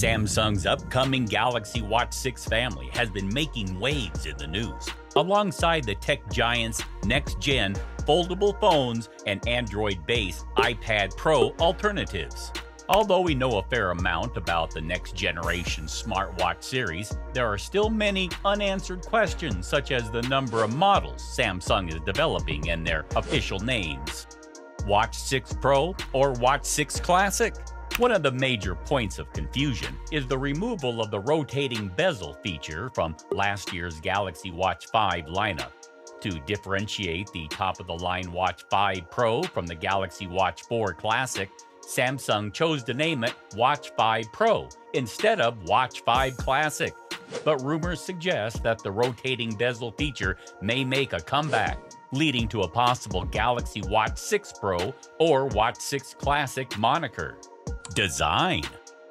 Samsung's upcoming Galaxy Watch 6 family has been making waves in the news, alongside the tech giant's next-gen foldable phones and Android-based iPad Pro alternatives. Although we know a fair amount about the next-generation smartwatch series, there are still many unanswered questions, such as the number of models Samsung is developing and their official names. Watch 6 Pro or Watch 6 Classic? One of the major points of confusion is the removal of the rotating bezel feature from last year's Galaxy Watch5 lineup. To differentiate the top-of-the-line Watch 5 Pro from the Galaxy Watch4 Classic, Samsung chose to name it Watch 5 Pro instead of Watch 5 Classic. But rumors suggest that the rotating bezel feature may make a comeback, leading to a possible Galaxy Watch 6 Pro or Watch 6 Classic moniker. Design.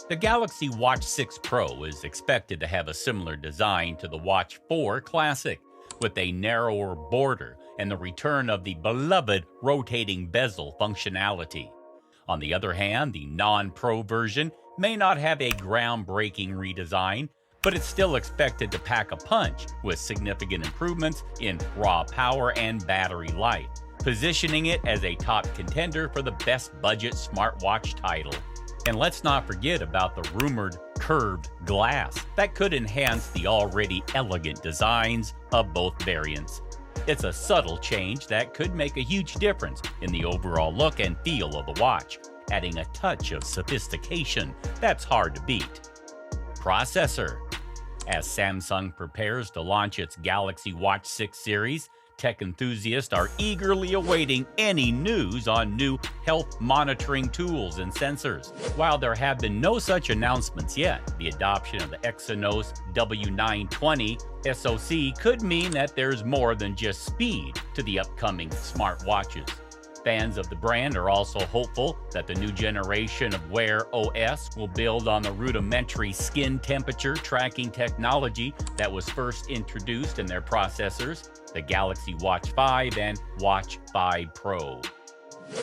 The Galaxy Watch 6 Pro is expected to have a similar design to the Watch 4 Classic, with a narrower border and the return of the beloved rotating bezel functionality. On the other hand, the non-Pro version may not have a groundbreaking redesign, but it's still expected to pack a punch with significant improvements in raw power and battery life, positioning it as a top contender for the best budget smartwatch title. And let's not forget about the rumored curved glass that could enhance the already elegant designs of both variants. It's a subtle change that could make a huge difference in the overall look and feel of the watch, adding a touch of sophistication that's hard to beat. Processor. As Samsung prepares to launch its Galaxy Watch 6 series, tech enthusiasts are eagerly awaiting any news on new health monitoring tools and sensors. While there have been no such announcements yet, the adoption of the Exynos W920 SoC could mean that there's more than just speed to the upcoming smartwatches. Fans of the brand are also hopeful that the new generation of Wear OS will build on the rudimentary skin temperature tracking technology that was first introduced in their processors, the Galaxy Watch 5 and Watch 5 Pro.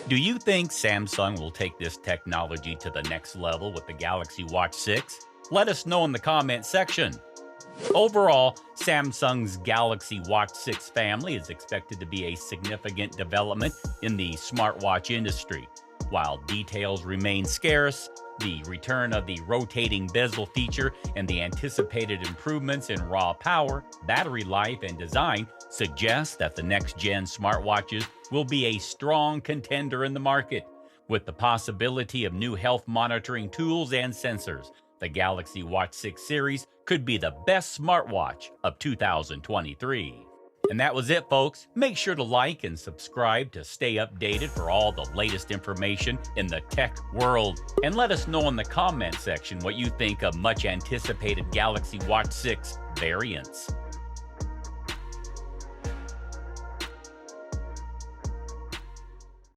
Do you think Samsung will take this technology to the next level with the Galaxy Watch 6? Let us know in the comment section. Overall, Samsung's Galaxy Watch 6 family is expected to be a significant development in the smartwatch industry. While details remain scarce, the return of the rotating bezel feature and the anticipated improvements in raw power, battery life, and design suggest that the next-gen smartwatches will be a strong contender in the market. With the possibility of new health monitoring tools and sensors, the Galaxy Watch 6 series could be the best smartwatch of 2023. And that was it, folks. Make sure to like and subscribe to stay updated for all the latest information in the tech world. And let us know in the comment section what you think of much anticipated Galaxy Watch 6 variants.